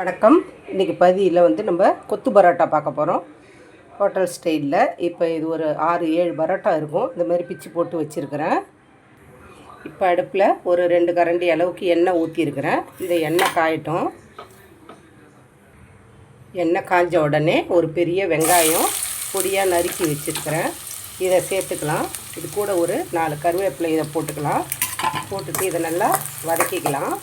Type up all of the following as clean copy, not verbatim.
வணக்கம். இன்றைக்கி பதியில் வந்து நம்ம கொத்து பரோட்டா பார்க்க போகிறோம் ஹோட்டல் ஸ்டைலில். இப்போ இது ஒரு 6-7 பரோட்டா இருக்கும். இந்த மாதிரி பிச்சு போட்டு வச்சுருக்கிறேன். இப்போ அடுப்பில் ஒரு 2 கரண்டி அளவுக்கு எண்ணெய் ஊற்றிருக்கிறேன். இந்த எண்ணெய் காயட்டும். எண்ணெய் காஞ்ச உடனே ஒரு பெரிய வெங்காயம் பொடியாக நறுக்கி வச்சுருக்கிறேன். இதை சேர்த்துக்கலாம். இது கூட ஒரு 4 கருவேப்பிலை இதை போட்டுக்கலாம். போட்டுட்டு இதை நல்லா வதக்கிக்கலாம்.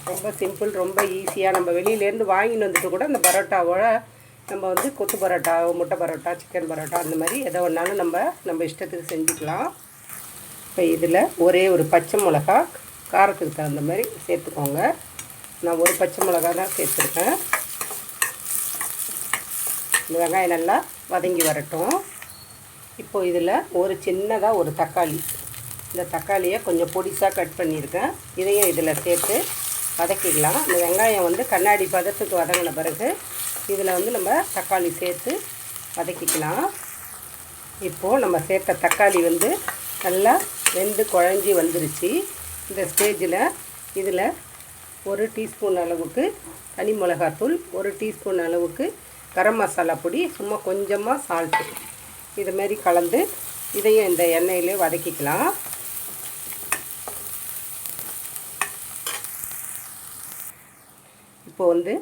ரொம்ப சிம்பிள், ரொம்ப ஈஸியாக. நம்ம வெளியிலேருந்து வாங்கிட்டு வந்துட்டு கூட இந்த பரோட்டாவோட நம்ம வந்து கொத்து பரோட்டா, முட்டை பரோட்டா, சிக்கன் பரோட்டா அந்த மாதிரி எதை ஒன்றாலும் நம்ம இஷ்டத்துக்கு செஞ்சுக்கலாம். இப்போ இதில் ஒரே ஒரு பச்சை மிளகா காரத்துக்கு தகுந்த மாதிரி சேர்த்துக்கோங்க. நான் ஒரு பச்சை மிளகா தான் சேர்த்துருக்கேன். இந்த வெங்காயம் நல்லா வதங்கி வரட்டும். இப்போது இதில் ஒரு சின்னதாக ஒரு தக்காளி, இந்த தக்காளியை கொஞ்சம் பொடிசாக கட் பண்ணியிருக்கேன். இதையும் இதில் சேர்த்து வதக்கிக்கலாம். இந்த வெங்காயம் வந்து கண்ணாடி பதத்துக்கு வதங்கின பிறகு இதில் வந்து நம்ம தக்காளி சேர்த்து வதக்கிக்கலாம். இப்போது நம்ம சேர்த்த தக்காளி வந்து நல்லா வெந்து குழஞ்சி வந்துருச்சு. இந்த ஸ்டேஜில் இதில் 1 டீஸ்பூன் அளவுக்கு தனி மிளகாத்தூள், 1 டீஸ்பூன் அளவுக்கு கரம் மசாலா பொடி, சும்மா கொஞ்சமாக சால்ட்டு, இதுமாரி கலந்து இதையும் இந்த எண்ணெயிலே வதக்கிக்கலாம். இப்போ வந்து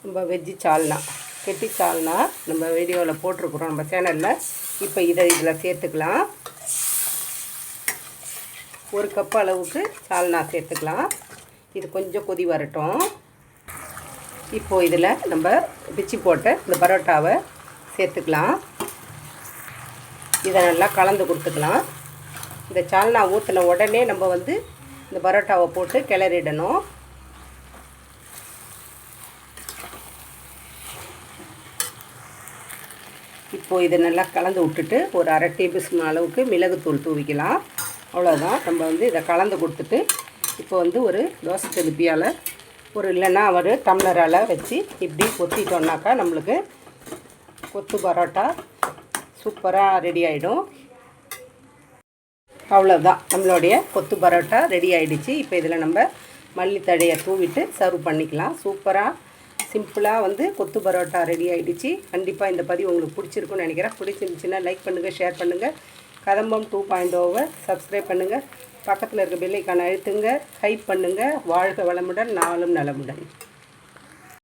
நம்ம வெஜ்ஜி சால்னா, கெட்டி சால்னா நம்ம வீடியோவில் போட்டிருக்குறோம் நம்ம சேனலில். இப்போ இதில் சேர்த்துக்கலாம். 1 கப் அளவுக்கு சால்னா சேர்த்துக்கலாம். இது கொஞ்சம் கொதி வரட்டும். இப்போது இதில் நம்ம பிச்சு போட்ட இந்த பரோட்டாவை சேர்த்துக்கலாம். இதை நல்லா கலந்து கொடுத்துக்கலாம். இந்த சால்னா ஊற்றின உடனே நம்ம வந்து இந்த பரோட்டாவை போட்டு கிளறிடணும். இப்போது இதை நல்லா கலந்து விட்டுட்டு ஒரு 1/2 டேபிள் ஸ்பூன் அளவுக்கு மிளகுத்தூள் தூவிக்கலாம். அவ்வளோதான். நம்ம வந்து இதை கலந்து கொடுத்துட்டு இப்போ வந்து ஒரு தோசை திருப்பியால் இல்லைன்னா ஒரு டம்ளரால் வச்சு இப்படி கொத்திட்டோம்னாக்கா நம்மளுக்கு கொத்து பரோட்டா சூப்பராக ரெடி ஆகிடும். அவ்வளோதான், நம்மளுடைய கொத்து பரோட்டா ரெடி ஆகிடுச்சு. இப்போ இதில் நம்ம மல்லித்தழையை தூவிட்டு சர்வ் பண்ணிக்கலாம். சூப்பராக சிம்பிளாக வந்து கொத்து பரோட்டா ரெடி ஆகிடுச்சு. கண்டிப்பாக இந்த பதிவு உங்களுக்கு பிடிச்சிருக்குன்னு நினைக்கிறேன். பிடிச்சிருந்துச்சின்னா லைக் பண்ணுங்கள், ஷேர் பண்ணுங்கள். கதம்பம் 2.0 சப்ஸ்கிரைப் பண்ணுங்கள். பக்கத்தில் இருக்க பெல் ஐக்கானை அழுத்துங்க, ஹைப் பண்ணுங்கள். வாழ்க வளமுடன், நாளும் நலமுடன்.